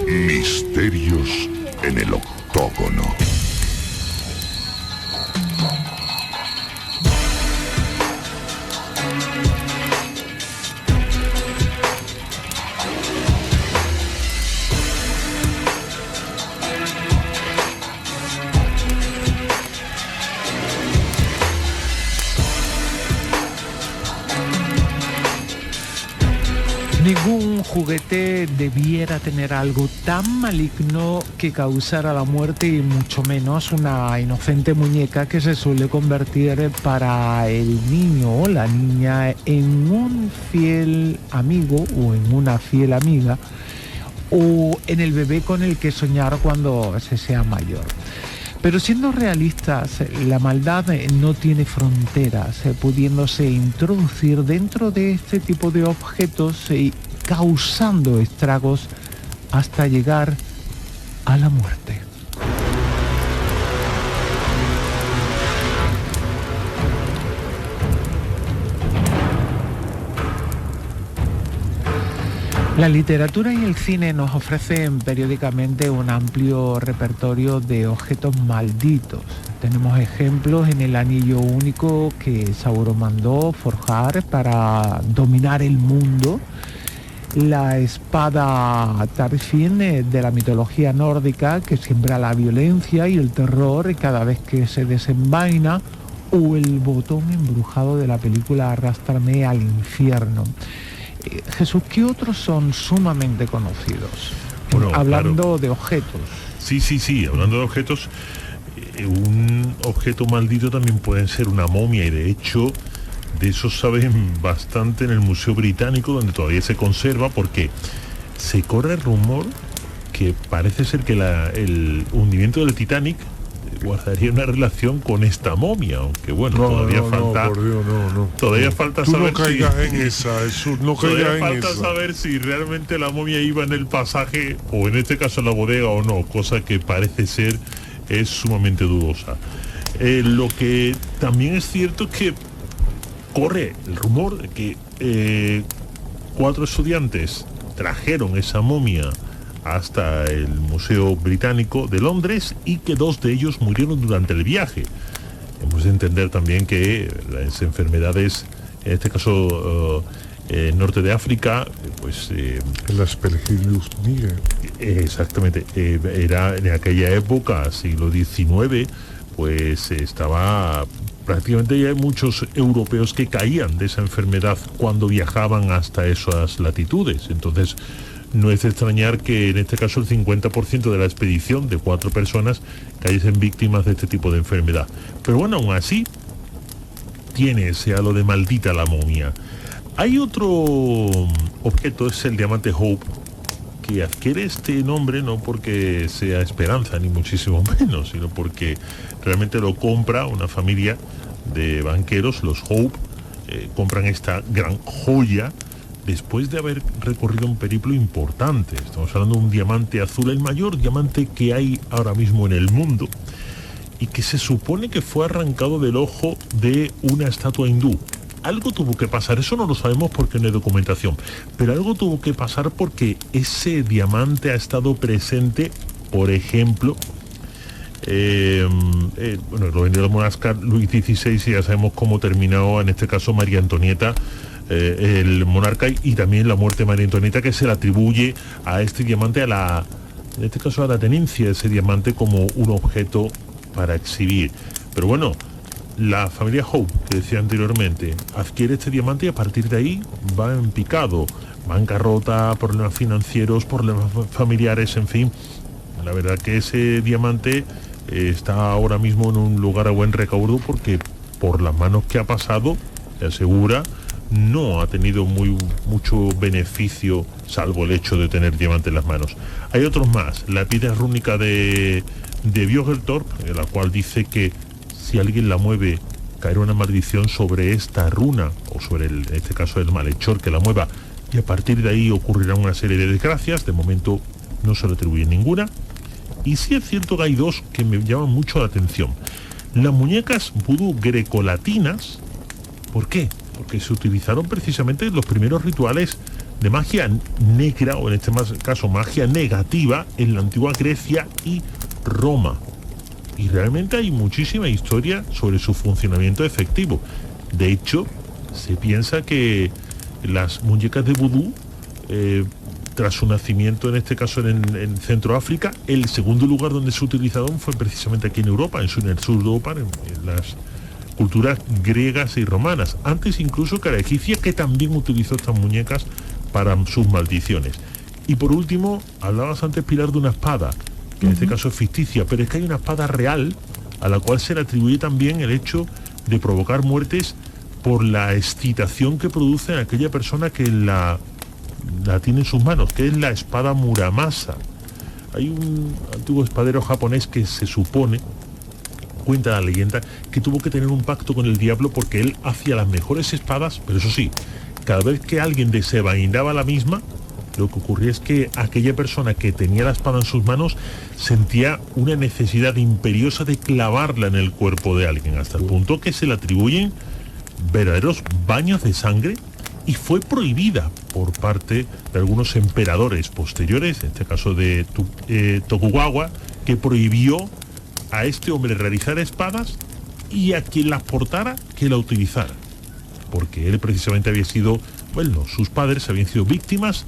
Misterios en el octógono. Ningún juguete debiera tener algo tan maligno que causara la muerte, y mucho menos una inocente muñeca que se suele convertir para el niño o la niña en un fiel amigo o en una fiel amiga, o en el bebé con el que soñar cuando se sea mayor. Pero siendo realistas, la maldad no tiene fronteras, pudiéndose introducir dentro de este tipo de objetos y causando estragos hasta llegar a la muerte. La literatura y el cine nos ofrecen periódicamente un amplio repertorio de objetos malditos. Tenemos ejemplos en el anillo único que Sauron mandó forjar para dominar el mundo, la espada Tarfin de la mitología nórdica que siembra la violencia y el terror cada vez que se desenvaina, o el botón embrujado de la película Arrástrame al infierno. Jesús, ¿qué otros son sumamente conocidos? Bueno, hablando claro, de objetos. Sí, hablando de objetos, un objeto maldito también puede ser una momia, y de hecho de eso saben bastante en el Museo Británico, donde todavía se conserva, porque se corre el rumor que parece ser que el hundimiento del Titanic guardaría una relación con esta momia, aunque bueno, todavía falta. Por Dios, no. Todavía falta Tú saber no caigas en esa, Jesús, no todavía caigas en falta esa. saber si realmente la momia iba en el pasaje, o en este caso en la bodega, o no, cosa que parece ser es sumamente dudosa. Lo que también es cierto es que corre el rumor de que 4 estudiantes trajeron esa momia hasta el Museo Británico de Londres, y que 2 de ellos murieron durante el viaje. Hemos de entender también que las enfermedades, en este caso norte de África, pues El Aspergillus niger. exactamente, era en aquella época, siglo XIX, pues estaba prácticamente, ya hay muchos europeos que caían de esa enfermedad cuando viajaban hasta esas latitudes. Entonces no es de extrañar que en este caso el 50% de la expedición, de 4 personas, cayesen víctimas de este tipo de enfermedad. Pero bueno, aún así tiene ese halo de maldita la momia. Hay otro objeto, es el diamante Hope, que adquiere este nombre no porque sea esperanza, ni muchísimo menos, sino porque realmente lo compra una familia de banqueros, los Hope. Compran esta gran joya después de haber recorrido un periplo importante. Estamos hablando de un diamante azul, el mayor diamante que hay ahora mismo en el mundo, y que se supone que fue arrancado del ojo de una estatua hindú. Algo tuvo que pasar, eso no lo sabemos porque no hay documentación, pero algo tuvo que pasar porque ese diamante ha estado presente, por ejemplo, lo vendió el monarca Luis XVI, y ya sabemos cómo terminó, en este caso, María Antonieta, el monarca, y también la muerte de María Antonieta, que se le atribuye a este diamante, en este caso a la tenencia de ese diamante como un objeto para exhibir. Pero bueno, la familia Hope, que decía anteriormente, adquiere este diamante, y a partir de ahí va en picado, bancarrota, problemas financieros, problemas familiares, en fin. La verdad que ese diamante está ahora mismo en un lugar a buen recaudo, porque por las manos que ha pasado, se asegura, no ha tenido mucho beneficio, salvo el hecho de tener diamante en las manos. Hay otros más, la piedra rúnica de Björketorp, en la cual dice que si alguien la mueve, caerá una maldición sobre esta runa, o sobre en este caso el malhechor que la mueva, y a partir de ahí ocurrirá una serie de desgracias. De momento no se le atribuye ninguna. Y sí es cierto que hay 2 que me llaman mucho la atención. Las muñecas vudú grecolatinas, ¿por qué? Porque se utilizaron precisamente en los primeros rituales de magia negra, o en este caso magia negativa, en la antigua Grecia y Roma. Y realmente hay muchísima historia sobre su funcionamiento efectivo. De hecho, se piensa que las muñecas de vudú, tras su nacimiento, en este caso en Centroáfrica, el segundo lugar donde se utilizaron fue precisamente aquí en Europa, en el sur de Europa, en las culturas griegas y romanas, antes incluso que la egipcia, que también utilizó estas muñecas para sus maldiciones. Y por último, hablabas antes, Pilar, de una espada, que en este caso es ficticia, pero es que hay una espada real a la cual se le atribuye también el hecho de provocar muertes por la excitación que produce en aquella persona que la tiene en sus manos, que es la espada Muramasa. Hay un antiguo espadero japonés que se supone, cuenta la leyenda, que tuvo que tener un pacto con el diablo porque él hacía las mejores espadas, pero eso sí, cada vez que alguien desenvainaba la misma, lo que ocurría es que aquella persona que tenía la espada en sus manos sentía una necesidad imperiosa de clavarla en el cuerpo de alguien, hasta el punto que se le atribuyen verdaderos baños de sangre, y fue prohibida por parte de algunos emperadores posteriores, en este caso de Tokugawa, que prohibió a este hombre realizar espadas y a quien las portara que la utilizara, porque él precisamente había sido, bueno, sus padres habían sido víctimas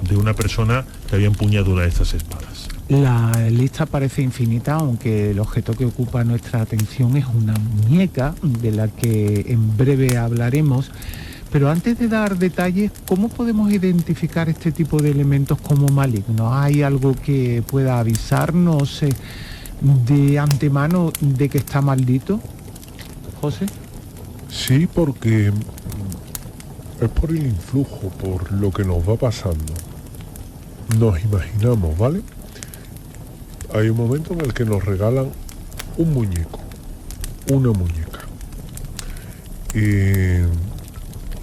de una persona que había empuñado una de estas espadas. La lista parece infinita, aunque el objeto que ocupa nuestra atención es una muñeca, de la que en breve hablaremos. Pero antes de dar detalles, ¿cómo podemos identificar este tipo de elementos como malignos? ¿Hay algo que pueda avisarnos de antemano de que está maldito, José? Sí, porque es por el influjo, por lo que nos va pasando. Nos imaginamos, ¿vale? Hay un momento en el que nos regalan un muñeco, una muñeca.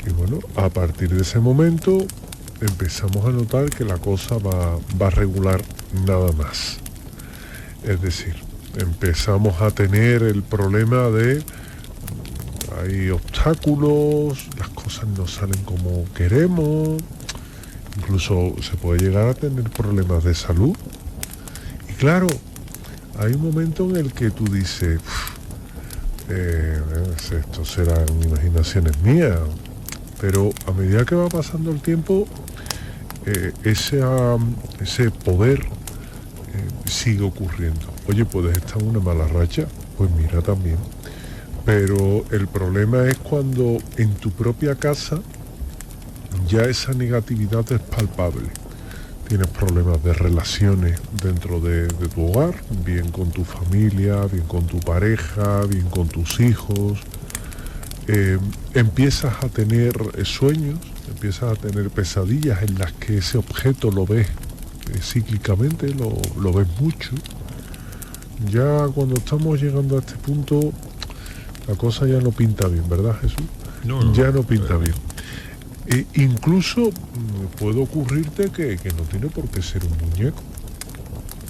Y bueno, a partir de ese momento empezamos a notar que la cosa va a regular nada más. Es decir, empezamos a tener el problema de hay obstáculos, las cosas no salen como queremos, incluso se puede llegar a tener problemas de salud. Y claro, hay un momento en el que tú dices, esto serán imaginaciones mías, pero a medida que va pasando el tiempo, ese poder sigue ocurriendo. Oye, puedes estar en una mala racha, pues mira también. Pero el problema es cuando en tu propia casa ya esa negatividad es palpable. Tienes problemas de relaciones dentro de tu hogar, bien con tu familia, bien con tu pareja, bien con tus hijos. Empiezas a tener sueños, empiezas a tener pesadillas en las que ese objeto lo ves cíclicamente, lo ves mucho. Ya cuando estamos llegando a este punto, la cosa ya no pinta bien, ¿verdad, Jesús? No. Ya no pinta bien. Incluso puede ocurrirte que no tiene por qué ser un muñeco.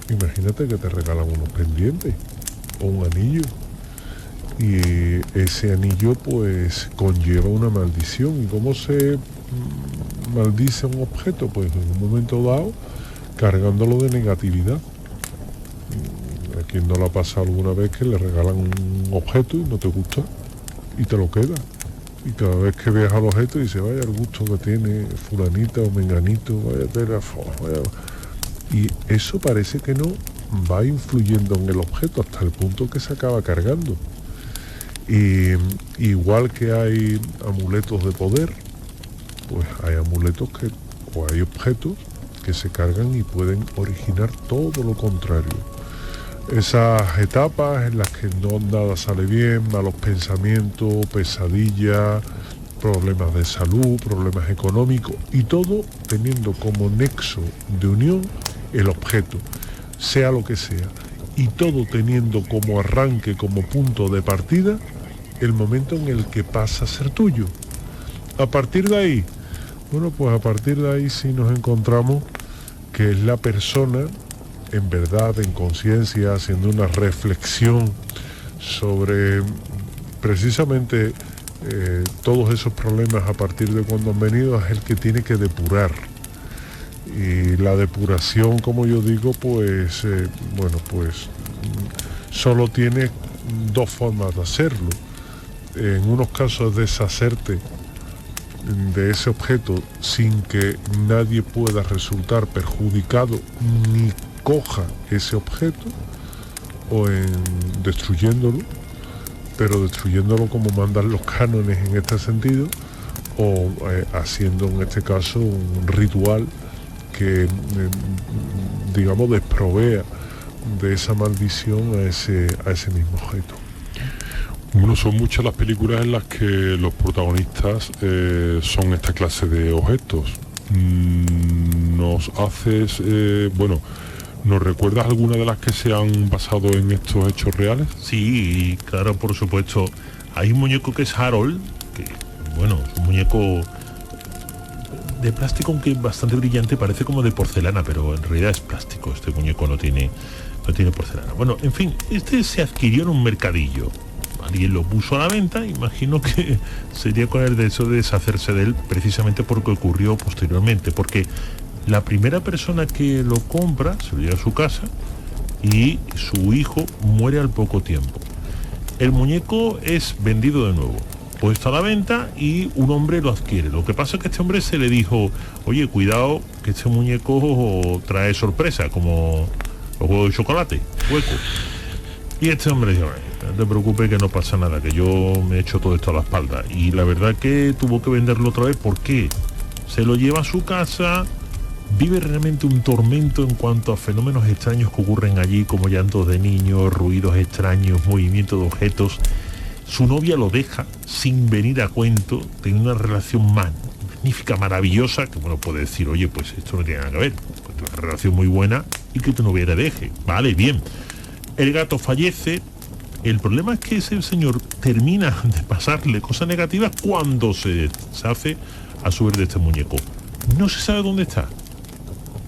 Imagínate que te regalan unos pendientes o un anillo. Y ese anillo pues conlleva una maldición. ¿Y cómo se maldice un objeto? Pues en un momento dado, cargándolo de negatividad. ¿A quien no le ha pasado alguna vez que le regalan un objeto y no te gusta y te lo queda? Y cada vez que veas al objeto dices, vaya el gusto que tiene fulanita o menganito, vaya tela, vaya. Y eso parece que no va influyendo en el objeto hasta el punto que se acaba cargando. Y igual que hay amuletos de poder, pues hay amuletos o hay objetos que se cargan y pueden originar todo lo contrario. Esas etapas en las que nada sale bien, malos pensamientos, pesadillas, problemas de salud, problemas económicos, y todo teniendo como nexo de unión el objeto, sea lo que sea, y todo teniendo como arranque, como punto de partida, el momento en el que pasa a ser tuyo. A partir de ahí, bueno, pues a partir de ahí sí nos encontramos que es la persona, en verdad, en conciencia, haciendo una reflexión sobre precisamente todos esos problemas a partir de cuando han venido, es el que tiene que depurar. Y la depuración, como yo digo, pues solo tiene dos formas de hacerlo. En unos casos, deshacerte de ese objeto sin que nadie pueda resultar perjudicado ni coja ese objeto, o en destruyéndolo, pero destruyéndolo como mandan los cánones en este sentido, o haciendo en este caso un ritual que digamos desprovea de esa maldición a ese mismo objeto. Bueno, son muchas las películas en las que los protagonistas son esta clase de objetos. ¿Nos recuerdas alguna de las que se han basado en estos hechos reales? Sí, claro, por supuesto. Hay un muñeco que es Harold, que, bueno, es un muñeco de plástico, aunque bastante brillante, parece como de porcelana, pero en realidad es plástico. Este muñeco no tiene porcelana. Bueno, en fin, este se adquirió en un mercadillo. Alguien lo puso a la venta, imagino que sería con el deseo de deshacerse de él, precisamente porque ocurrió posteriormente, porque la primera persona que lo compra se lo lleva a su casa y su hijo muere al poco tiempo. El muñeco es vendido de nuevo, puesto a la venta, y un hombre lo adquiere. Lo que pasa es que a este hombre se le dijo: oye, cuidado, que este muñeco trae sorpresa, como los huevos de chocolate, hueco. Y este hombre dijo: no te preocupes, que no pasa nada, que yo me he hecho todo esto a la espalda. Y la verdad que tuvo que venderlo otra vez. ¿Por qué? Se lo lleva a su casa, vive realmente un tormento en cuanto a fenómenos extraños que ocurren allí, como llantos de niños, ruidos extraños, movimientos de objetos. Su novia lo deja sin venir a cuento, tiene una relación magnífica, maravillosa, que bueno, puede decir: oye, pues esto no tiene nada que ver, pues una relación muy buena y que tu novia te deje. Vale, bien. El gato fallece. El problema es que ese señor termina de pasarle cosas negativas cuando se deshace a su vez de este muñeco. No se sabe dónde está,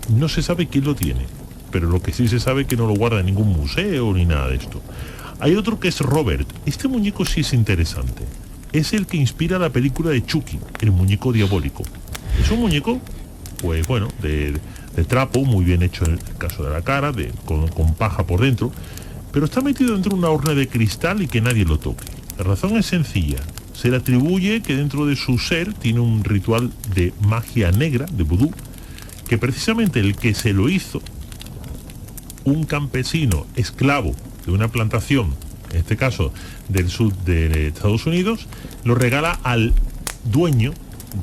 no se sabe quién lo tiene, pero lo que sí se sabe es que no lo guarda en ningún museo ni nada de esto. Hay otro que es Robert. Este muñeco sí es interesante. Es el que inspira la película de Chucky, el muñeco diabólico. Es un muñeco, pues bueno, de trapo, muy bien hecho en el caso de la cara, con paja por dentro, pero está metido dentro de una urna de cristal y que nadie lo toque. La razón es sencilla. Se le atribuye que dentro de su ser tiene un ritual de magia negra, de vudú, que precisamente el que se lo hizo, un campesino esclavo de una plantación, en este caso del sur de Estados Unidos, lo regala al dueño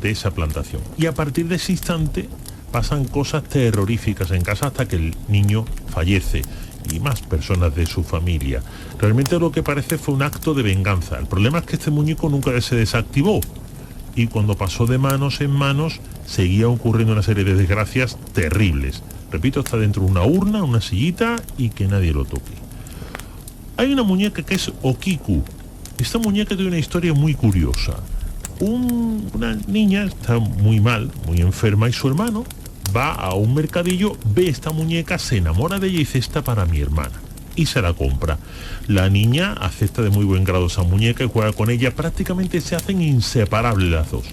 de esa plantación. Y a partir de ese instante pasan cosas terroríficas en casa hasta que el niño fallece y más personas de su familia. Realmente lo que parece fue un acto de venganza. El problema es que este muñeco nunca se desactivó y cuando pasó de manos en manos seguía ocurriendo una serie de desgracias terribles. Repito, está dentro de una urna, una sillita, y que nadie lo toque. Hay una muñeca que es Okiku. Esta muñeca tiene una historia muy curiosa. Una niña está muy mal, muy enferma, y su hermano va a un mercadillo, ve esta muñeca, se enamora de ella y dice: esta para mi hermana, y se la compra. La niña acepta de muy buen grado esa muñeca y juega con ella. Prácticamente se hacen inseparables las dos,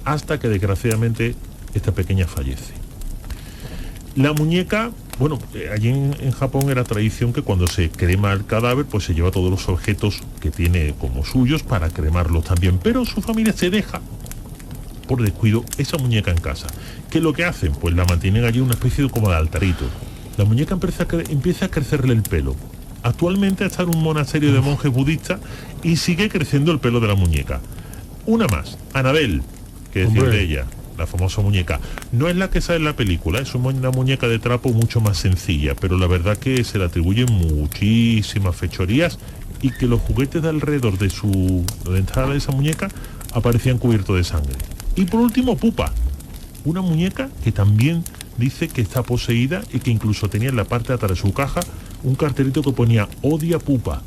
hasta que desgraciadamente esta pequeña fallece. La muñeca, bueno, allí en Japón era tradición que cuando se crema el cadáver, pues se lleva todos los objetos que tiene como suyos para cremarlos también, pero su familia se deja por descuido esa muñeca en casa. ¿Qué es lo que hacen? Pues la mantienen allí una especie como de altarito. La muñeca empieza a crecerle el pelo. Actualmente está en un monasterio de monjes budistas y sigue creciendo el pelo de la muñeca. Una más, Annabelle, que decía de ella, la famosa muñeca. No es la que sale en la película, es una muñeca de trapo mucho más sencilla, pero la verdad que se le atribuyen muchísimas fechorías y que los juguetes de alrededor de entrada de esa muñeca aparecían cubiertos de sangre. Y por último, Pupa, una muñeca que también dice que está poseída y que incluso tenía en la parte de atrás de su caja un cartelito que ponía "Odia Pupa".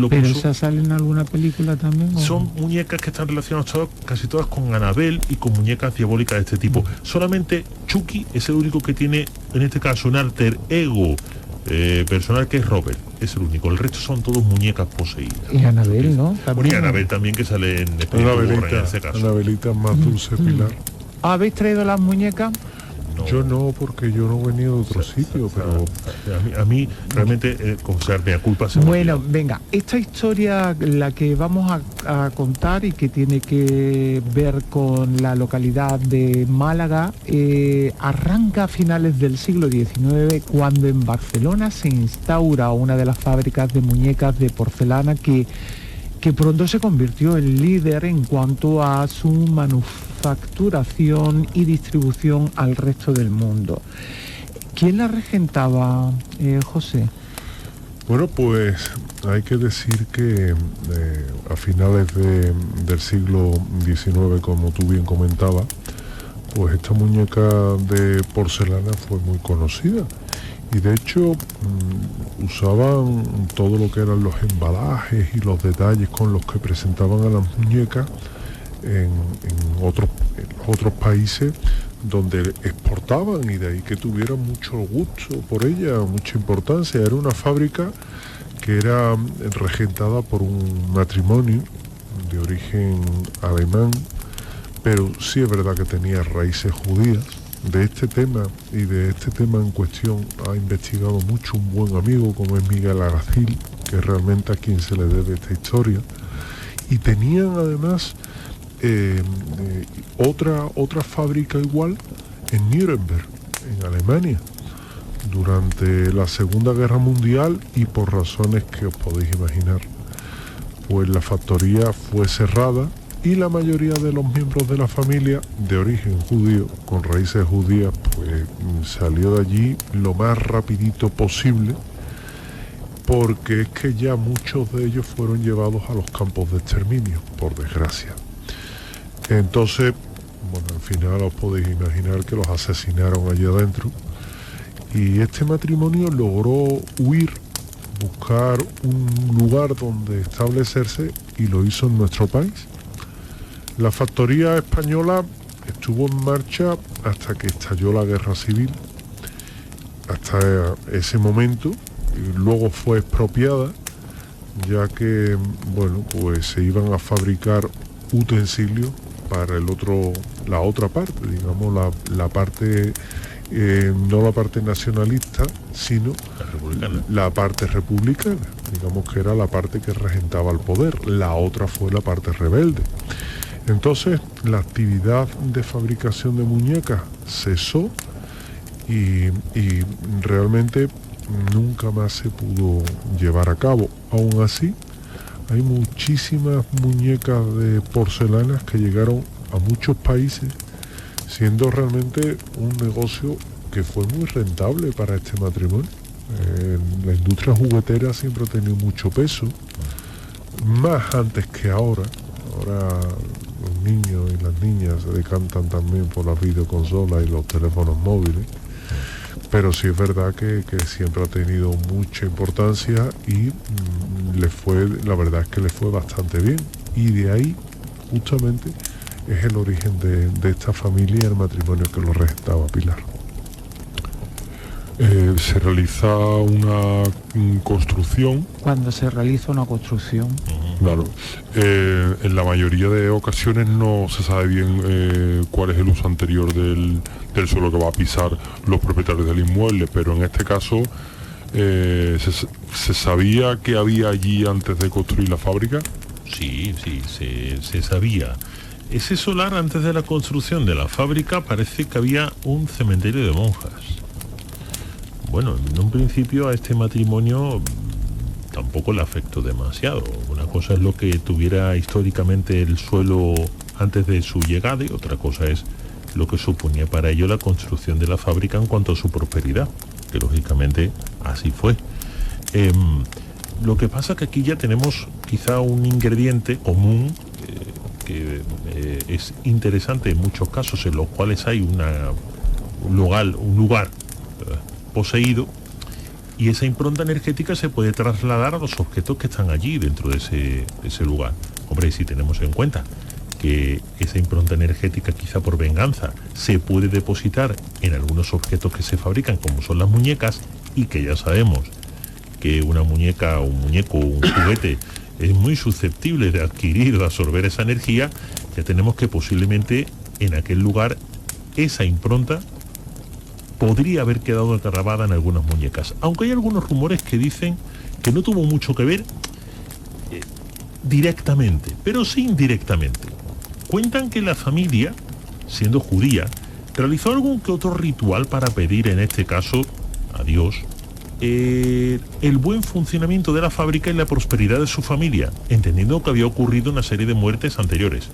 ¿Pero esa sale en alguna película también? Son muñecas que están relacionadas casi todas con Annabelle y con muñecas diabólicas de este tipo. Solamente Chucky es el único que tiene, en este caso, un alter ego personal, que es Robert, es el único. El resto son todos muñecas poseídas. Y Anabel, ¿no? Bueno, y Anabel también, que sale en Espíritu Borra en ese caso. Anabelita más dulce, Pilar. ¿Habéis traído las muñecas? No. Yo no, porque yo no venía de otro sitio, pero A mí realmente, confesar, me culpa. Se me Bueno, olvidó. venga, esta historia, la que vamos a contar y que tiene que ver con la localidad de Málaga, arranca a finales del siglo XIX, cuando en Barcelona se instaura una de las fábricas de muñecas de porcelana que pronto se convirtió en líder en cuanto a su manufacturación y distribución al resto del mundo. ¿Quién la regentaba, José? bueno, pues hay que decir que a finales del siglo XIX, como tú bien comentabas, pues esta muñeca de porcelana fue muy conocida. Y de hecho usaban todo lo que eran los embalajes y los detalles con los que presentaban a las muñecas en otros países donde exportaban, y de ahí que tuvieran mucho gusto por ella, mucha importancia. Era una fábrica que era regentada por un matrimonio de origen alemán, pero sí es verdad que tenía raíces judías. De este tema en cuestión ha investigado mucho un buen amigo como es Miguel Aracil, que es realmente a quien se le debe esta historia. Y tenían además otra fábrica igual en Nuremberg, en Alemania, durante la Segunda Guerra Mundial, y por razones que os podéis imaginar, pues la factoría fue cerrada y la mayoría de los miembros de la familia de origen judío, con raíces judías, pues salió de allí lo más rapidito posible, porque es que ya muchos de ellos fueron llevados a los campos de exterminio, por desgracia. Entonces, bueno, al final os podéis imaginar que los asesinaron allí adentro, y este matrimonio logró huir, buscar un lugar donde establecerse, y lo hizo en nuestro país. La factoría española estuvo en marcha hasta que estalló la guerra civil, hasta ese momento, y luego fue expropiada, ya que, bueno, pues se iban a fabricar utensilios para la otra parte, digamos, la parte, no la parte nacionalista, sino la parte republicana, digamos que era la parte que regentaba el poder. La otra fue la parte rebelde. Entonces la actividad de fabricación de muñecas cesó y realmente nunca más se pudo llevar a cabo. Aún así, hay muchísimas muñecas de porcelanas que llegaron a muchos países, siendo realmente un negocio que fue muy rentable para este matrimonio. La industria juguetera siempre ha tenido mucho peso, más antes que ahora. Ahora los niños y las niñas se decantan también por las videoconsolas y los teléfonos móviles, pero sí es verdad que siempre ha tenido mucha importancia, y la verdad es que le fue bastante bien, y de ahí justamente es el origen de esta familia y el matrimonio que lo regentaba, Pilar. Se realiza una construcción. Cuando se realiza una construcción. Claro, en la mayoría de ocasiones no se sabe bien cuál es el uso anterior del suelo que va a pisar los propietarios del inmueble, pero en este caso se sabía que había allí antes de construir la fábrica. Sí, se sabía. Ese solar, antes de la construcción de la fábrica, parece que había un cementerio de monjas. Bueno, en un principio a este matrimonio tampoco le afectó demasiado. Una cosa es lo que tuviera históricamente el suelo antes de su llegada, y otra cosa es lo que suponía para ello la construcción de la fábrica en cuanto a su prosperidad, que lógicamente así fue. Lo que pasa que aquí ya tenemos quizá un ingrediente común que es interesante en muchos casos en los cuales hay un lugar poseído, y esa impronta energética se puede trasladar a los objetos que están allí dentro de ese lugar. Hombre, si tenemos en cuenta que esa impronta energética, quizá por venganza, se puede depositar en algunos objetos que se fabrican, como son las muñecas, y que ya sabemos que una muñeca, un muñeco, un juguete es muy susceptible de adquirir, de absorber esa energía, ya tenemos que posiblemente en aquel lugar esa impronta podría haber quedado grabada en algunas muñecas. Aunque hay algunos rumores que dicen que no tuvo mucho que ver directamente, pero sí indirectamente. Cuentan que la familia, siendo judía, realizó algún que otro ritual para pedir, en este caso, a Dios, el buen funcionamiento de la fábrica y la prosperidad de su familia, entendiendo que había ocurrido una serie de muertes anteriores.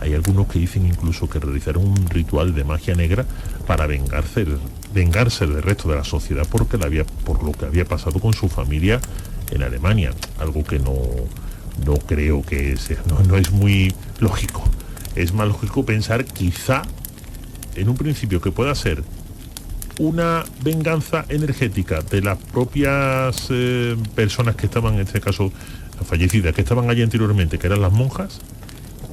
Hay algunos que dicen incluso que realizaron un ritual de magia negra para vengarse del resto de la sociedad por lo que había pasado con su familia en Alemania, algo que no creo que sea, no es muy lógico. Es más lógico pensar quizá en un principio que pueda ser una venganza energética de las propias personas que estaban, en este caso fallecidas, que estaban allí anteriormente, que eran las monjas,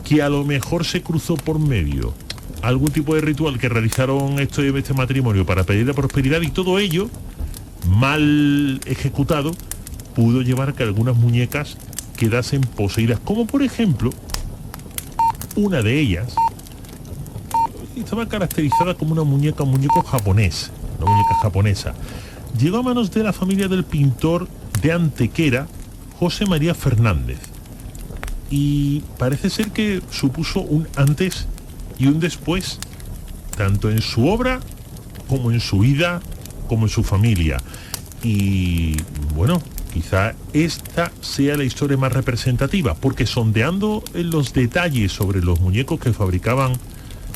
que a lo mejor se cruzó por medio algún tipo de ritual que realizaron este matrimonio para pedir la prosperidad, y todo ello, mal ejecutado, pudo llevar a que algunas muñecas quedasen poseídas, como por ejemplo una de ellas estaba caracterizada como un muñeco japonés, una muñeca japonesa. Llegó a manos de la familia del pintor de Antequera, José María Fernández, y parece ser que supuso un antes y un después, tanto en su obra como en su vida, como en su familia. Y bueno, quizá esta sea la historia más representativa, porque sondeando en los detalles sobre los muñecos que fabricaban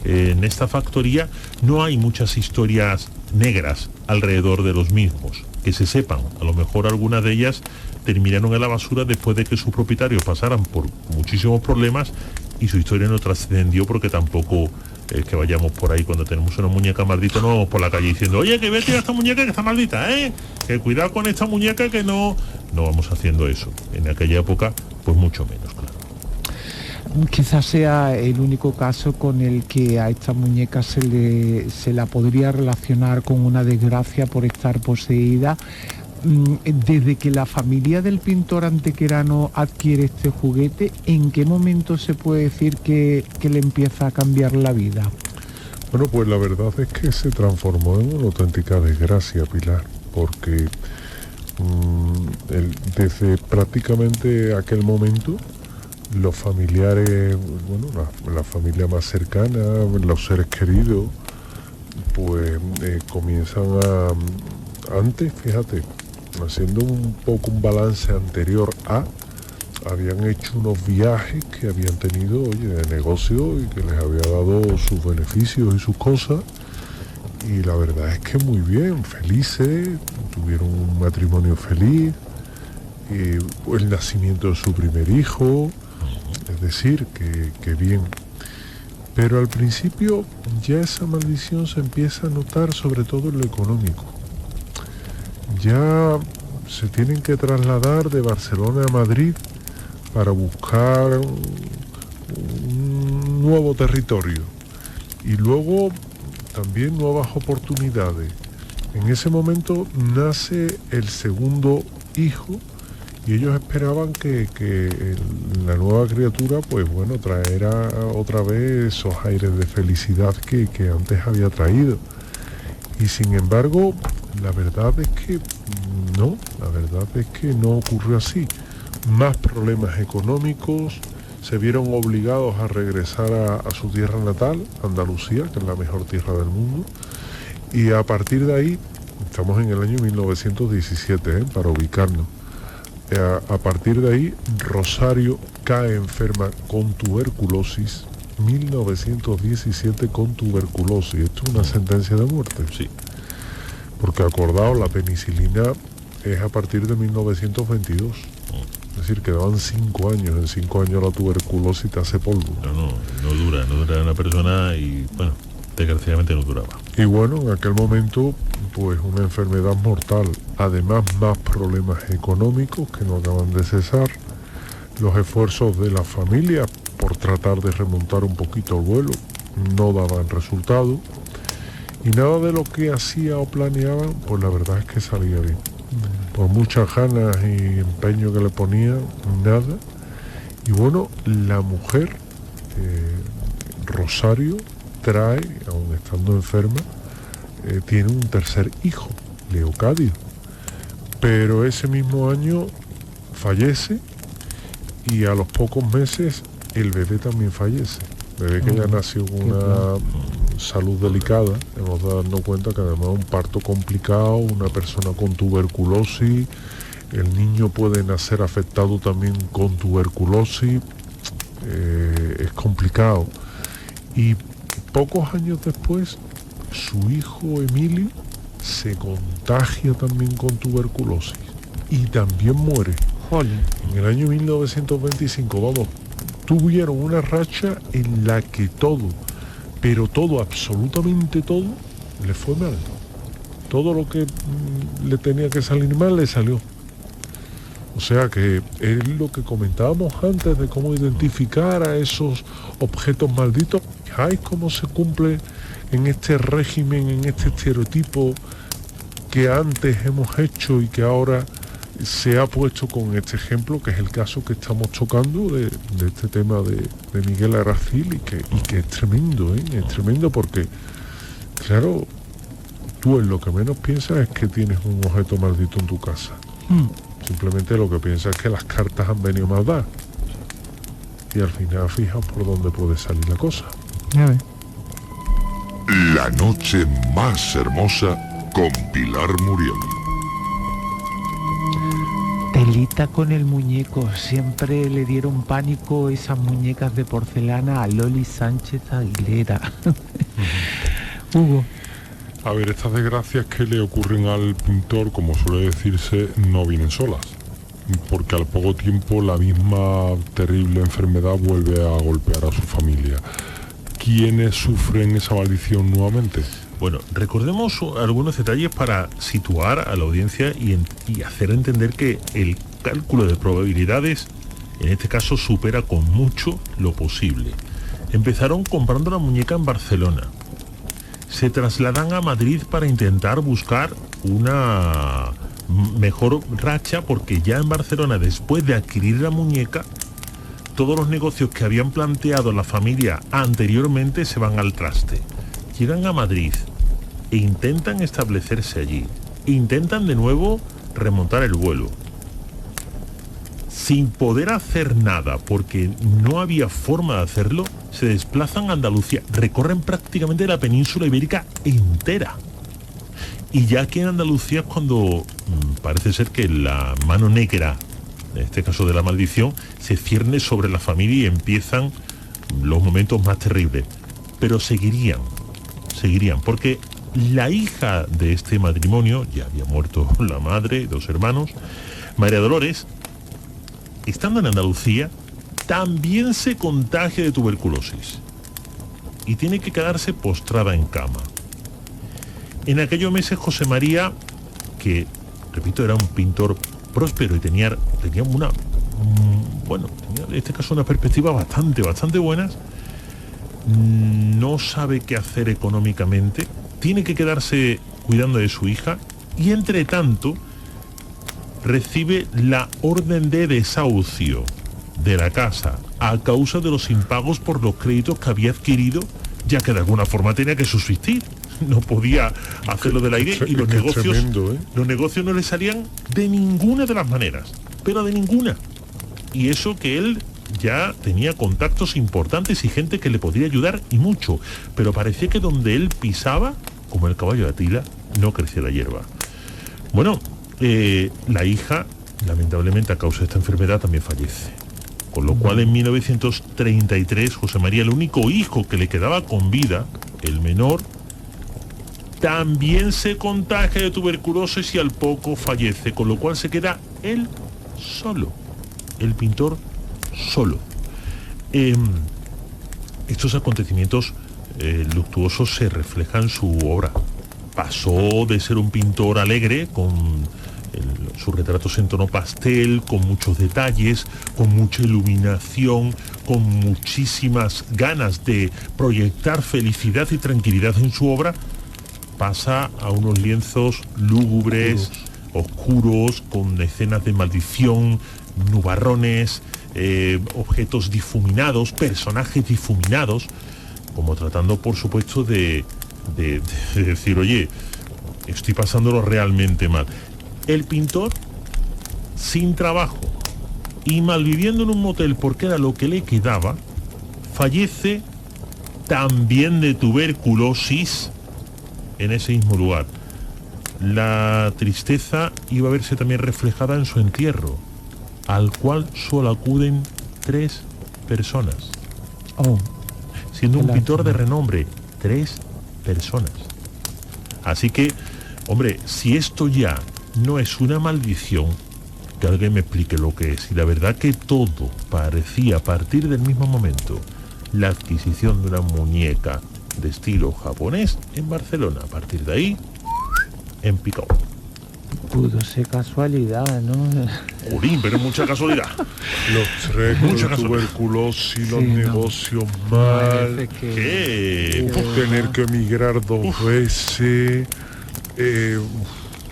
en esta factoría, no hay muchas historias negras alrededor de los mismos, que se sepan. A lo mejor algunas de ellas terminaron en la basura después de que sus propietarios pasaran por muchísimos problemas y su historia no trascendió, porque tampoco es que vayamos por ahí cuando tenemos una muñeca maldita, no vamos por la calle diciendo, oye, que ve a tirar esta muñeca que está maldita, que cuidado con esta muñeca, que no vamos haciendo eso. En aquella época, pues mucho menos, claro. Quizás sea el único caso con el que a esta muñeca se la podría relacionar con una desgracia por estar poseída. Desde que la familia del pintor antequerano adquiere este juguete, ¿en qué momento se puede decir que le empieza a cambiar la vida? Bueno, pues la verdad es que se transformó en una auténtica desgracia, Pilar, porque desde prácticamente aquel momento, los familiares, bueno, la familia más cercana, los seres queridos, pues comienzan antes, fíjate, haciendo un poco un balance anterior habían hecho unos viajes que habían tenido, de negocio, y que les había dado sus beneficios y sus cosas, y la verdad es que muy bien, felices, tuvieron un matrimonio feliz, el nacimiento de su primer hijo, es decir, que bien. Pero al principio ya esa maldición se empieza a notar, sobre todo en lo económico. Ya se tienen que trasladar de Barcelona a Madrid para buscar un nuevo territorio y luego también nuevas oportunidades. En ese momento nace el segundo hijo y ellos esperaban que la nueva criatura, pues bueno, traerá otra vez esos aires de felicidad que antes había traído. Y sin embargo, la verdad es que no ocurrió así. Más problemas económicos, se vieron obligados a regresar a su tierra natal, Andalucía, que es la mejor tierra del mundo, y a partir de ahí, estamos en el año 1917, para ubicarnos, a partir de ahí, Rosario cae enferma con tuberculosis, 1917 con tuberculosis. Esto es una sentencia de muerte. Sí. Porque acordaos, la penicilina es a partir de 1922. Es decir, quedaban 5 años. En 5 años la tuberculosis te hace polvo. No dura una persona y, bueno, desgraciadamente no duraba. Y bueno, en aquel momento, pues una enfermedad mortal. Además, más problemas económicos que no acaban de cesar. Los esfuerzos de la familia por tratar de remontar un poquito el vuelo no daban resultado. Y nada de lo que hacía o planeaban, pues la verdad es que salía bien. Por muchas ganas y empeño que le ponía, nada. Y bueno, la mujer, Rosario, trae, aun estando enferma, tiene un tercer hijo, Leocadio. Pero ese mismo año fallece y a los pocos meses el bebé también fallece. Bebé que ya nació con una salud delicada, hemos dado cuenta que además un parto complicado, una persona con tuberculosis, el niño puede nacer afectado también con tuberculosis, es complicado. Y pocos años después, su hijo Emilio se contagia también con tuberculosis y también muere. Jolín. En el año 1925, vamos, tuvieron una racha en la que todo, pero todo, absolutamente todo, le fue mal. Todo lo que le tenía que salir mal, le salió. O sea que es lo que comentábamos antes de cómo identificar a esos objetos malditos. Ay, cómo se cumple en este régimen, en este estereotipo que antes hemos hecho y que ahora se ha puesto con este ejemplo, que es el caso que estamos tocando de este tema de Miguel Aracil, y que es tremendo, ¿eh? Es tremendo porque, claro, tú en lo que menos piensas es que tienes un objeto maldito en tu casa. Simplemente lo que piensas es que las cartas han venido mal dadas. Y al final fijas por dónde puede salir la cosa. Ya ves. La noche más hermosa con Pilar Muriel. Telita con el muñeco. Siempre le dieron pánico esas muñecas de porcelana a Loli Sánchez Aguilera. Hugo. A ver, estas desgracias que le ocurren al pintor, como suele decirse, no vienen solas, porque al poco tiempo la misma terrible enfermedad vuelve a golpear a su familia. ¿Quiénes sufren esa maldición nuevamente? Bueno, recordemos algunos detalles para situar a la audiencia y hacer entender que el cálculo de probabilidades, en este caso, supera con mucho lo posible. Empezaron comprando la muñeca en Barcelona. Se trasladan a Madrid para intentar buscar una mejor racha, porque ya en Barcelona, después de adquirir la muñeca, todos los negocios que habían planteado la familia anteriormente se van al traste. Llegan a Madrid e intentan establecerse allí. Intentan de nuevo remontar el vuelo. Sin poder hacer nada, porque no había forma de hacerlo, se desplazan a Andalucía. Recorren prácticamente la península ibérica entera. Y ya aquí en Andalucía es cuando parece ser que la mano negra, en este caso de la maldición, se cierne sobre la familia y empiezan los momentos más terribles. Pero seguirían, porque la hija de este matrimonio, ya había muerto la madre, 2 hermanos, María Dolores, estando en Andalucía, también se contagia de tuberculosis y tiene que quedarse postrada en cama. En aquellos meses José María, que, repito, era un pintor próspero y tenía una, tenía en este caso una perspectiva bastante buenas, no sabe qué hacer económicamente, tiene que quedarse cuidando de su hija y entre tanto recibe la orden de desahucio de la casa a causa de los impagos por los créditos que había adquirido, ya que de alguna forma tenía que subsistir. No podía hacerlo del aire y los negocios no le salían de ninguna de las maneras, pero de ninguna. Y eso que él ya tenía contactos importantes y gente que le podría ayudar y mucho, pero parecía que donde él pisaba, como el caballo de Atila, no crecía la hierba. Bueno, la hija, lamentablemente a causa de esta enfermedad, también fallece. Con lo cual en 1933 José María, el único hijo que le quedaba con vida, el menor, también se contagia de tuberculosis y al poco fallece, con lo cual se queda él solo, el pintor solo. Estos acontecimientos luctuosos se reflejan en su obra. Pasó de ser un pintor alegre, con sus retratos en tono pastel, con muchos detalles, con mucha iluminación, con muchísimas ganas de proyectar felicidad y tranquilidad en su obra, pasa a unos lienzos lúgubres, oscuros, con escenas de maldición, nubarrones, objetos difuminados, personajes difuminados, como tratando, por supuesto, de decir, oye, estoy pasándolo realmente mal. El pintor, sin trabajo y malviviendo en un motel porque era lo que le quedaba, fallece también de tuberculosis en ese mismo lugar. La tristeza iba a verse también reflejada en su entierro, al cual solo acuden 3 personas. Oh, Siendo un qué pintor de lástima. renombre, 3 personas. Así que, hombre, si esto ya no es una maldición, que alguien me explique lo que es. Y la verdad que todo parecía, a partir del mismo momento, la adquisición de una muñeca de estilo japonés en Barcelona. A partir de ahí, en picado. pudo ser casualidad, ¿no? Jolín, pero mucha casualidad. Los 3 Mucha con casualidad. tuberculosis, los Sí, no. negocios mal, Parece que- ¿Qué? tener que emigrar 2 veces.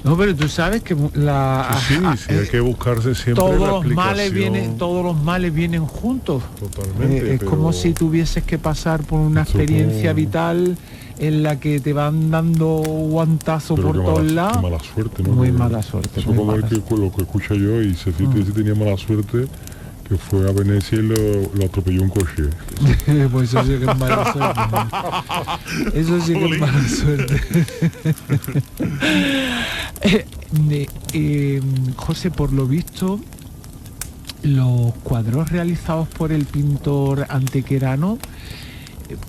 No, pero tú sabes que Sí, hay que buscarse siempre todos la los males explicación. todos los males vienen juntos. Totalmente. Es pero como si tuvieses que pasar por una Eso experiencia como- vital en la que te van dando guantazos Pero por qué todos qué lados. mala suerte, ¿no? Muy Que- mala suerte, Eso muy como mala el que, lo que escucha yo y se siente si tenía mala suerte, que fue a Venecia y lo atropelló un coche. Pues eso sí que es mala suerte, ¿no? Eso sí que es mala suerte. José, por lo visto, los cuadros realizados por el pintor antequerano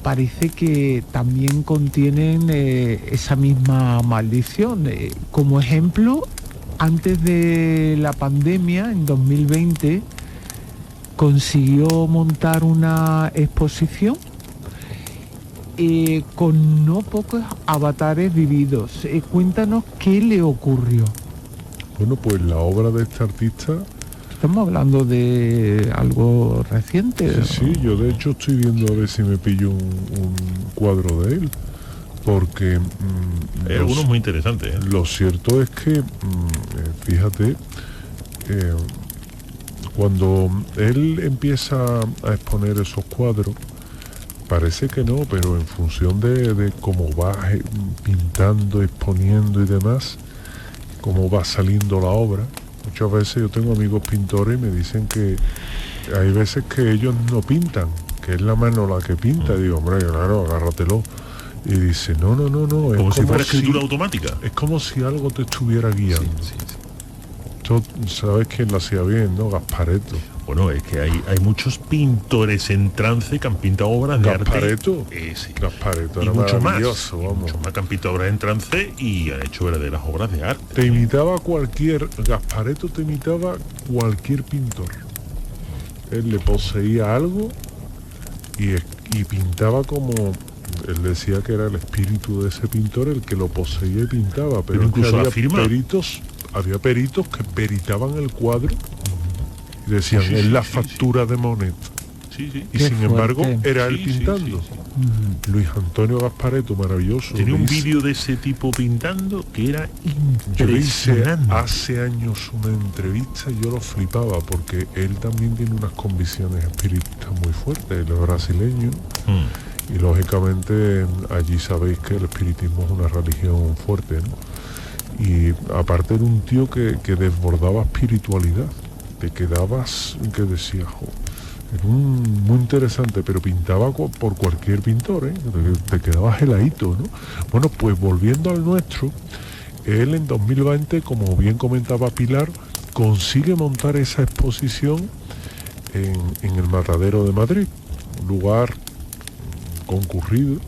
parece que también contienen esa misma maldición. Como ejemplo, antes de la pandemia, en 2020, consiguió montar una exposición con no pocos avatares vividos. Cuéntanos qué le ocurrió. Bueno, pues la obra de este artista, Estamos hablando de algo reciente. sí, yo de hecho estoy viendo a ver si me pillo un cuadro de él, porque Hay algunos muy interesantes, ¿eh? lo cierto es que, fíjate, cuando él empieza a exponer esos cuadros, parece que no, pero en función de cómo va pintando, exponiendo y demás, cómo va saliendo la obra. Muchas veces yo tengo amigos pintores y me dicen que hay veces que ellos no pintan, que es la mano la que pinta. Y digo, hombre, claro, agárratelo. Y dice, no, es Como si fuera escritura automática. es como si algo te estuviera guiando. Sí. Esto, ¿sabes quién lo hacía bien, no? Gasparetto. Bueno, es que hay muchos pintores en trance que han pintado obras de arte. Gasparetto. Sí. Gasparetto Y era mucho más. maravilloso, vamos. Muchos más que han pintado obras en trance y han hecho verdaderas obras de arte. Te imitaba Gasparetto te imitaba cualquier pintor. Él le poseía algo y pintaba como, él decía que era el espíritu de ese pintor el que lo poseía y pintaba, pero, es que incluso la firma. había peritos que peritaban el cuadro y decían, Sí, es sí, la sí, factura de Monet. Sí. Y Qué sin embargo, fuerte. era él Sí, pintando. Luis Antonio Gasparetto, maravilloso. Tenía un Le hice- vídeo de ese tipo pintando que era Yo le hice impresionante. hace años una entrevista y yo lo flipaba porque él también tiene unas convicciones espiritistas muy fuertes, él es brasileño Mm. y lógicamente allí sabéis que el espiritismo es una religión fuerte, ¿no? Y aparte era un tío que desbordaba espiritualidad, te quedabas, que decías, "Jo, era muy interesante", pero pintaba por cualquier pintor, ¿eh? Te quedabas heladito, ¿no? Bueno, pues volviendo al nuestro, él en 2020, como bien comentaba Pilar, consigue montar esa exposición en el Matadero de Madrid, un lugar concurrido.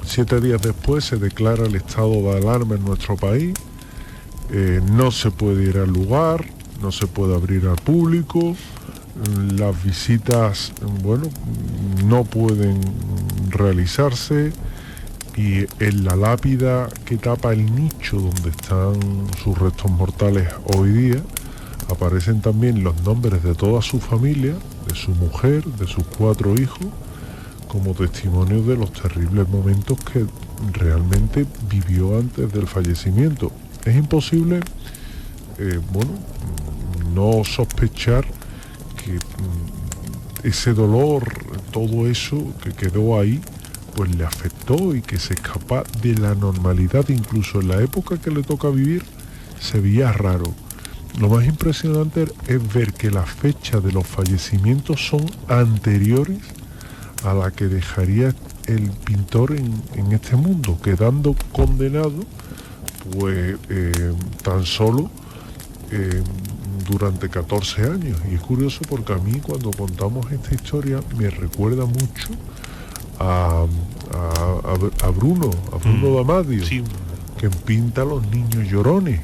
7 días después se declara el estado de alarma en nuestro país, no se puede ir al lugar, no se puede abrir al público, las visitas, bueno, no pueden realizarse y en la lápida que tapa el nicho donde están sus restos mortales hoy día aparecen también los nombres de toda su familia, de su mujer, de sus 4 hijos, como testimonio de los terribles momentos que realmente vivió antes del fallecimiento. Es imposible, no sospechar que ese dolor, todo eso que quedó ahí, pues le afectó y que se escapa de la normalidad. Incluso en la época que le toca vivir se veía raro. Lo más impresionante es ver que las fechas de los fallecimientos son anteriores a la que dejaría el pintor en este mundo, quedando condenado pues tan solo durante 14 años. Y es curioso porque a mí, cuando contamos esta historia, me recuerda mucho a Bruno D'Amadio, Sí. que pinta Los Niños Llorones.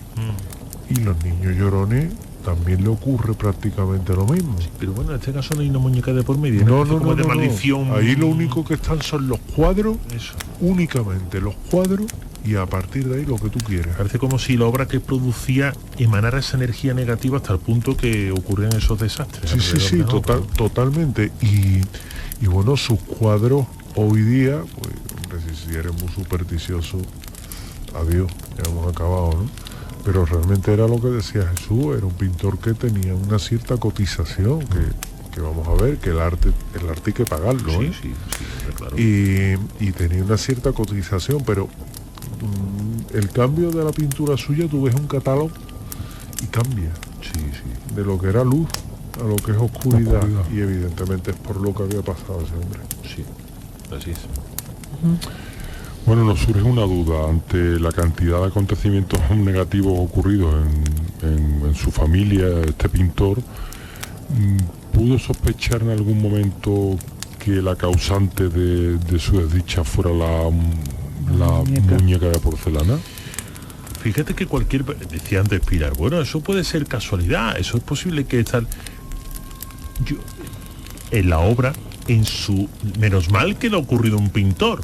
Y Los Niños Llorones también le ocurre prácticamente lo mismo. Pero bueno, en este caso no hay una muñeca de por medio. No, Como de maldición. Ahí lo único que están son los cuadros, Eso. únicamente los cuadros, y a partir de ahí lo que tú quieras. Parece como si la obra que producía emanara esa energía negativa hasta el punto que ocurrían esos desastres. Sí, alrededor, ¿no? totalmente. Y bueno, sus cuadros hoy día, pues, hombre, si eres muy supersticioso, adiós, ya hemos acabado, ¿no? Pero realmente era lo que decía Jesús, era un pintor que tenía una cierta cotización, que vamos a ver, que el arte hay que pagarlo, ¿eh? Sí, claro. Y tenía una cierta cotización, pero el cambio de la pintura suya, tú ves un catálogo y cambia Sí. de lo que era luz a lo que es oscuridad. Oscuridad. Y evidentemente es por lo que había pasado ese hombre. Sí, así es. Bueno, nos surge una duda ante la cantidad de acontecimientos negativos ocurridos en su familia. Este pintor pudo sospechar en algún momento que la causante de su desdicha fuera la muñeca de porcelana. Fíjate que decía antes Pilar, bueno, eso puede ser casualidad, eso es posible que en la obra, menos mal que le ha ocurrido a un pintor.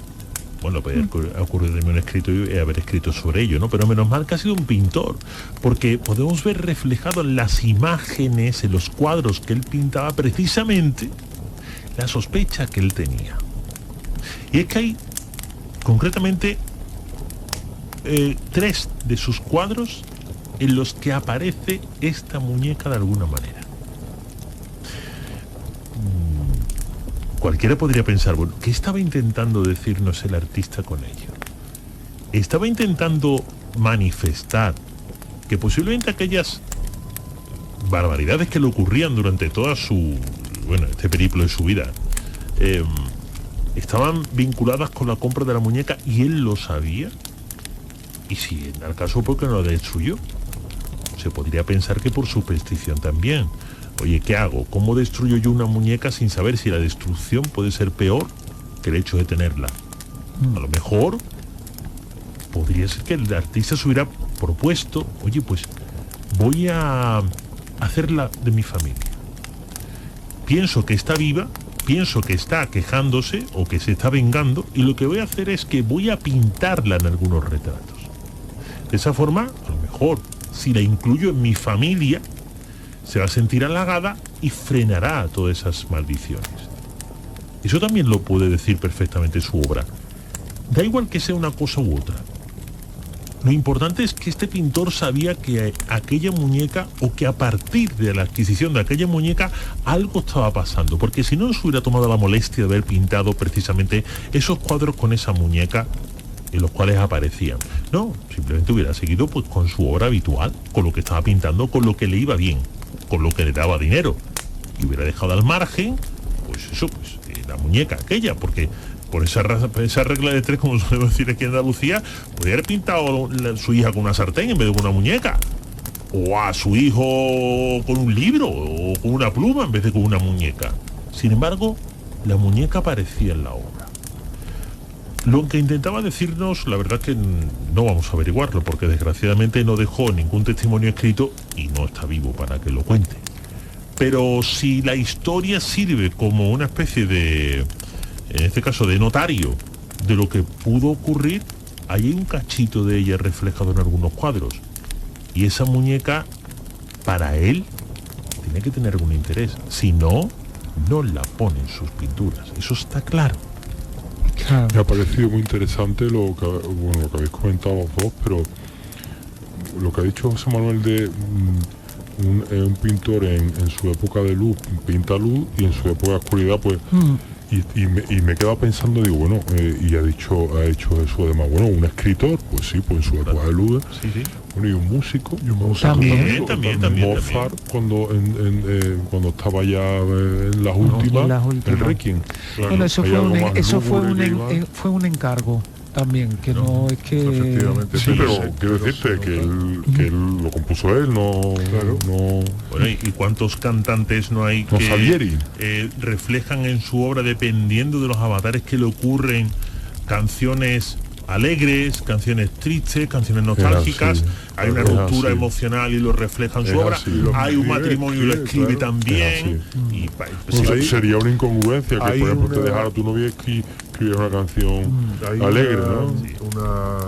Bueno, puede haber ocurrido de un escrito y haber escrito sobre ello, ¿no? Pero menos mal que ha sido un pintor, porque podemos ver reflejado en las imágenes, en los cuadros que él pintaba, precisamente la sospecha que él tenía. Y es que hay, concretamente, 3 de sus cuadros en los que aparece esta muñeca de alguna manera. Cualquiera podría pensar, bueno, ¿qué estaba intentando decirnos el artista con ello? Estaba intentando manifestar que posiblemente aquellas barbaridades que le ocurrían durante toda este periplo de su vida, estaban vinculadas con la compra de la muñeca y él lo sabía. Y si en el caso, ¿por qué no la destruyó? Se podría pensar que por superstición también. Oye, ¿qué hago? ¿Cómo destruyo yo una muñeca sin saber si la destrucción puede ser peor que el hecho de tenerla? A lo mejor podría ser que el artista se hubiera propuesto, oye, pues voy a hacerla de mi familia. Pienso que está viva, pienso que está quejándose o que se está vengando, y lo que voy a hacer es que voy a pintarla en algunos retratos. De esa forma, a lo mejor, si la incluyo en mi familia, se va a sentir halagada y frenará todas esas maldiciones. Eso también lo puede decir perfectamente su obra. Da igual que sea una cosa u otra. Lo importante es que este pintor sabía que aquella muñeca, o que a partir de la adquisición de aquella muñeca, algo estaba pasando, porque si no se hubiera tomado la molestia de haber pintado precisamente esos cuadros con esa muñeca en los cuales aparecían. No, simplemente hubiera seguido pues con su obra habitual, con lo que estaba pintando, con lo que le iba bien, con lo que le daba dinero, y hubiera dejado al margen la muñeca aquella, porque por esa regla de 3, como solemos decir aquí en Andalucía, podría haber pintado a su hija con una sartén en vez de con una muñeca, o a su hijo con un libro o con una pluma en vez de con una muñeca. Sin embargo, la muñeca aparecía en la obra. Lo que intentaba decirnos, la verdad que no vamos a averiguarlo, porque desgraciadamente no dejó ningún testimonio escrito y no está vivo para que lo cuente. Pero si la historia sirve como una especie de, en este caso, de notario de lo que pudo ocurrir, ahí hay un cachito de ella reflejado en algunos cuadros. Y esa muñeca, para él, tiene que tener algún interés. Si no, no la pone en sus pinturas. Eso está claro. Claro. Me ha parecido muy interesante lo que habéis comentado los dos, pero lo que ha dicho José Manuel de un pintor en su época de luz pinta luz y en su época de oscuridad pues y me he quedado pensando, digo, bueno, y ha hecho eso además, bueno, un escritor, pues sí, pues en su época de luz, Sí, sí. bueno, y un músico También. Mozart cuando estaba ya en las últimas, el Requiem. Bueno, eso Hay fue algo un, más eso fue lúgubre un, que iba. fue un encargo también, que no es que... Efectivamente, Sí, pero quiero sí, decirte que él lo compuso él, no. Bueno, ¿y cuántos cantantes no hay No, que Salieri. Reflejan en su obra, dependiendo de los avatares que le ocurren, canciones alegres, canciones tristes, canciones nostálgicas? así, Hay una es ruptura así. emocional y lo refleja en su Es obra. así, lo Hay un escribe, matrimonio y lo escribe claro, también. es Y Pues Ahí- sería una incongruencia que, hay por ejemplo, una- te dejara a tu novia y escribiera una canción Hay alegre, una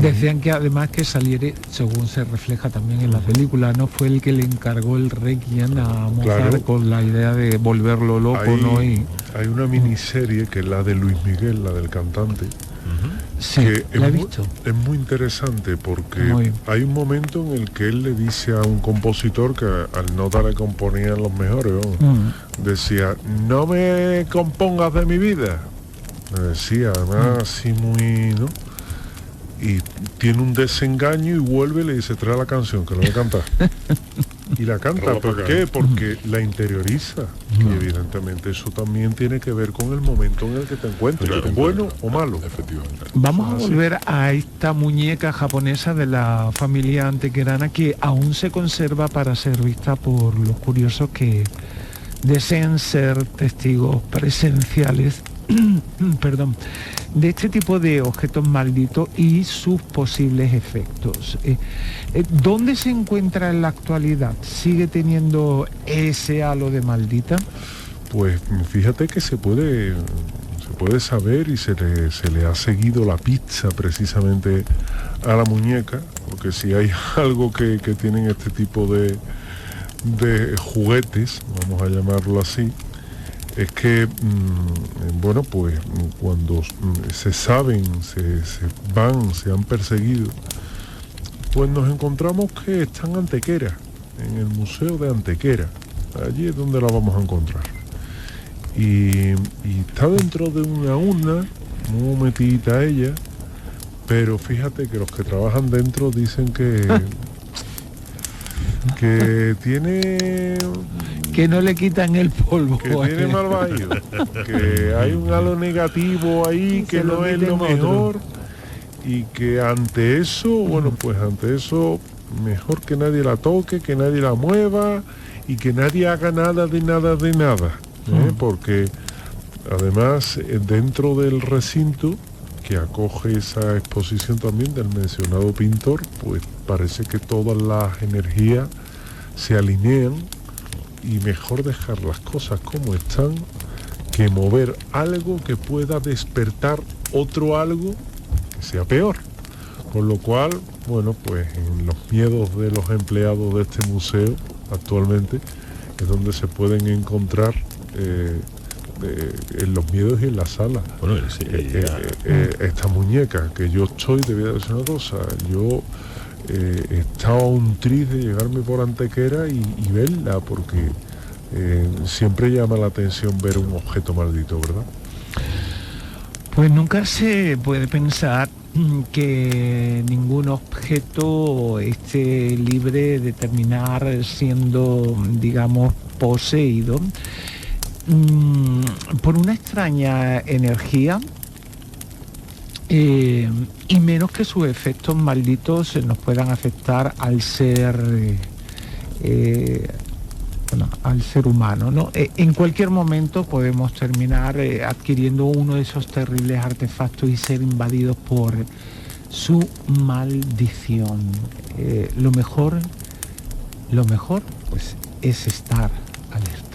Decían que además que Salieri, según se refleja también en la película, no fue el que le encargó el Requiem a Mozart, Claro. con la idea de volverlo loco, hay, ¿no? Y hay una miniserie que es la de Luis Miguel, la del cantante, sí, que la he muy, visto. es muy interesante porque Muy bien. hay un momento en el que él le dice a un compositor que al nota le componían los mejores, vamos, decía, no me compongas de mi vida. Me decía, además así muy, ¿no? Y tiene un desengaño y vuelve y le dice, trae la canción, que lo voy a cantar. Y la canta, Tráela ¿por para qué? acá. Porque la interioriza. Y evidentemente eso también tiene que ver con el momento en el que te encuentres, Claro, bueno claro. o malo. Efectivamente. Vamos a Así. volver a esta muñeca japonesa de la familia antequerana que aún se conserva para ser vista por los curiosos que deseen ser testigos presenciales perdón, de este tipo de objetos malditos y sus posibles efectos. ¿Dónde se encuentra en la actualidad? ¿Sigue teniendo ese halo de maldita? Pues fíjate que se puede saber y se le ha seguido la pizza precisamente a la muñeca, porque si hay algo que tienen este tipo de juguetes, vamos a llamarlo así, es que, bueno, pues cuando se saben, se han perseguido, pues nos encontramos que están en Antequera, en el Museo de Antequera. Allí es donde la vamos a encontrar. Y está dentro de una urna, muy metidita ella, pero fíjate que los que trabajan dentro dicen que tiene Que no le quitan el polvo. que tiene mal vaído, que hay un halo negativo ahí que Se lo no es lo meten otro. mejor y que ante eso, bueno, pues ante eso mejor que nadie la toque, que nadie la mueva y que nadie haga nada de nada de nada, porque además dentro del recinto que acoge esa exposición también del mencionado pintor, pues parece que todas las energías se alinean y mejor dejar las cosas como están que mover algo que pueda despertar otro algo que sea peor. Con lo cual, bueno, pues en los miedos de los empleados de este museo actualmente es donde se pueden encontrar en los miedos y en la sala. Bueno, Esta muñeca que yo estoy, te voy a decir una cosa, yo he estado a un tris de llegarme por Antequera y verla, porque siempre llama la atención ver un objeto maldito, ¿verdad? Pues nunca se puede pensar que ningún objeto esté libre de terminar siendo, digamos, poseído por una extraña energía, y menos que sus efectos malditos nos puedan afectar al ser al ser humano, ¿no? En cualquier momento podemos terminar adquiriendo uno de esos terribles artefactos y ser invadidos por su maldición. Lo mejor pues es estar alerta.